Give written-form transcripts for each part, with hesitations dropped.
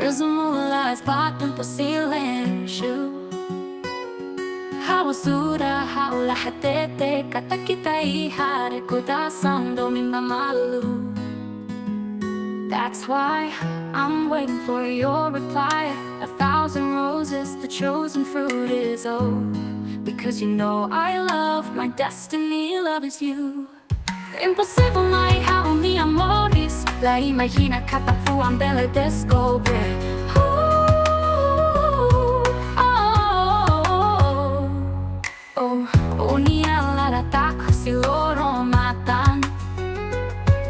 Semula batang po silensyo. Hawasura, haulahatete, kata kita ihare kudasan domin mamalu. That's why I'm waiting for your reply. 1,000 roses, the chosen fruit is because you know I love my destiny, love is you. Impossible mai hao ni amores, la imagina katapuan bella descobre. Si loro matan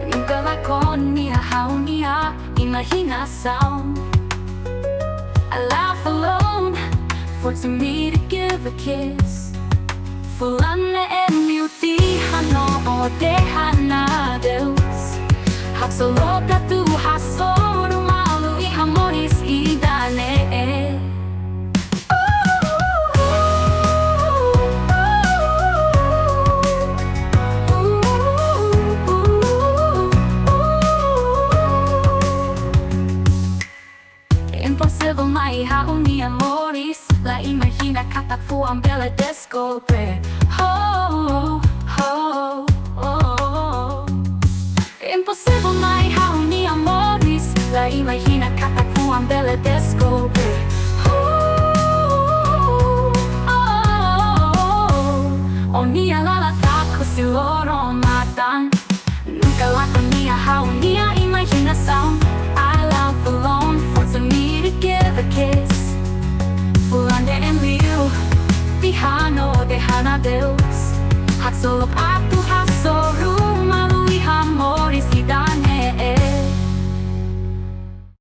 Nunca Lakon ni haunia imaginasaun. I laugh alone, forced me to give a kiss. Fulana en Tejano o Tejana Deus. Haksoloka tu hasoro malu I hamoris idane. Impossible mai hao ni amores, la imagina katapuan bella descobre. Oh, oh, oh, oh. Impossible mai hao ni amores, la imagina katapuan bella descobre.